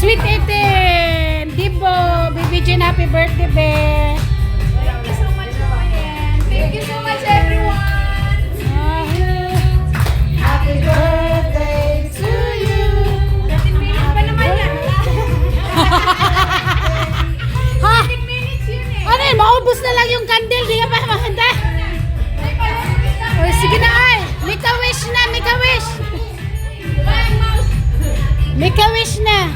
Sweet 18! Dibo! Baby Jane, happy birthday, be! Thank you so much, Ryan. Thank you so much, everyone. Happy birthday to you! 13 minutes pa naman yan. Ha? 13 minutes yun eh. Ano yun? Maubos na lang yung candle. Di ka pa makanta? Ay, palabas na. O, sige na ay. Make a wish na. Make a wish. Bye, mouse. Make a wish na.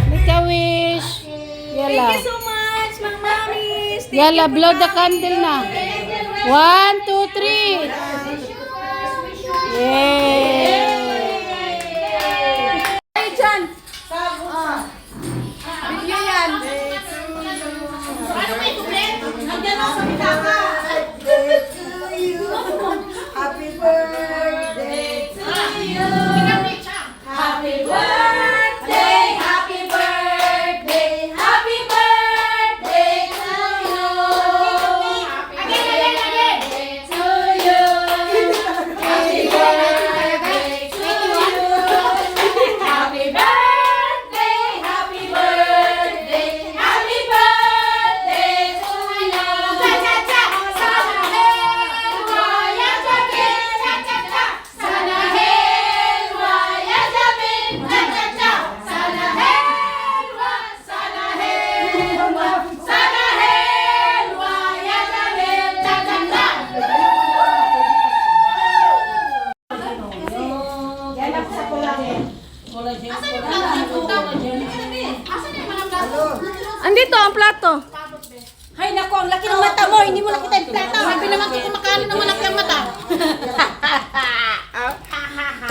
Make a wish. Yala. Thank you so much, mga mamis. Thank Yala, you, blow the mami. candle na. 1, 2, 3. Yay! Ay, dyan. Video yan. Ano may kumplet? Nandiyan ako sa bitaka. Happy birthday to you. Happy birthday, happy birthday, happy birthday to you. Again. To you. Happy birthday to you. Happy birthday, happy birthday, happy birthday to you. Cha-cha-cha, sana helwa ya jabin. Cha-cha-cha, sana helwa ya jabin. Cha-cha-cha, sana helwa, sana helwa, sana helwa ya jabin. Cha-cha-cha. Yan ako sa kulahin. Asan yung plato? Asan yung mga plato? Andito ang plato. Hay nako, ang laki ng mata mo. Hindi mo nakita yung plato. Sabi naman ko kumakalo ng malaki ang mata.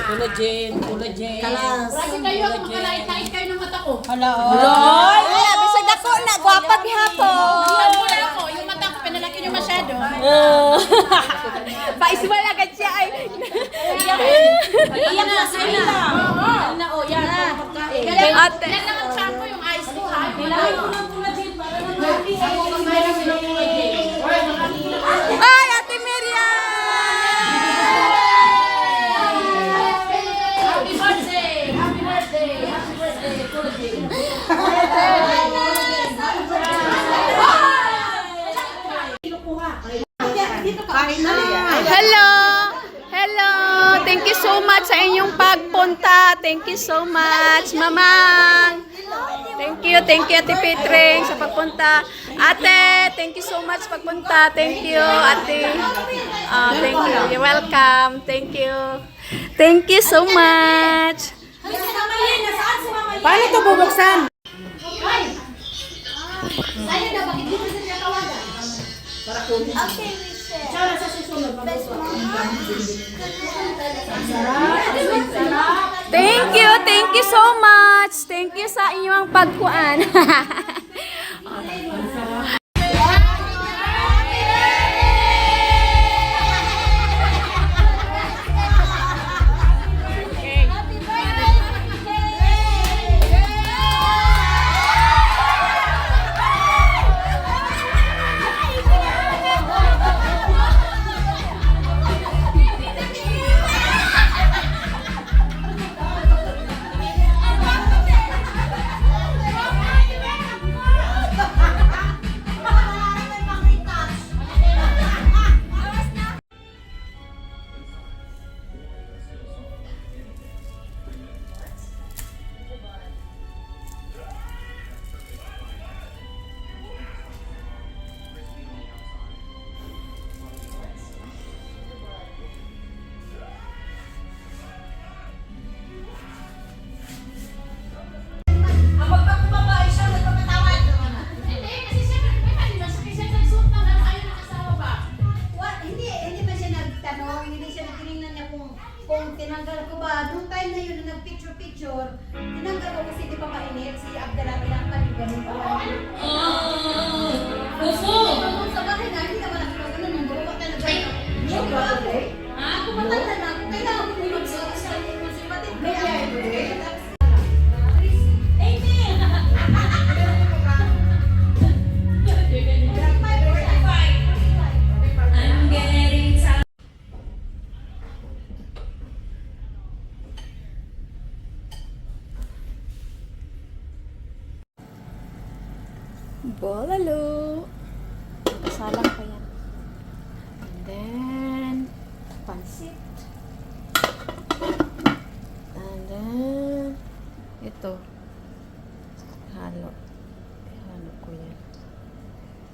Collagen. Kasi kayo, kumakalait-lait kayo ng mata ko. Hoy, ay, bisag ako na. Gwapag hapon. Wala ako, yung mata ko, pinalaki nyo masyado. Paiswal agad siya ay. Iyan na, sa'yo na. Yan na, o, yan. Ate. Yan lang ang shampoo, yung eyes ko, ha? Ay, Ate Miriam! Happy birthday! Happy birthday! Happy birthday! Hello! Hello! Thank you so much sa inyong pagpunta. Thank you so much, Mamang. Thank you, Ate Petring sa pagpunta. Ate, thank you so much pagpunta. Thank you, Ate. Thank you. You're welcome. Thank you. Thank you so much. Paano ito bubuksan? Sa'yo na, bakit dito sa tinatawagan? Okay, Sana sa susunod, Thank you so much. Thank you sa inyong pagkuan. Hindi, kasi siyempre, may kanina siya, kasi siya nagsuot ng ano, ayaw ng asawa ba? Hindi ba siya nagtanong, hindi siya tinignan niya kung tinanggal ko ba. Nung time na yun, na nag-picture-picture, tinanggal ko kasi di pa mainit, si Abdallah tinanggal, ganun pa lang. Kung sa bahay na, hindi naman ako ganun, nung buka talaga. Yung ba ako? Kung matanda na ako, kailangan ko nilugso sa simpatid. Bolalo. Kasalang pa yan. And then, pansit. And then, ito. Halo.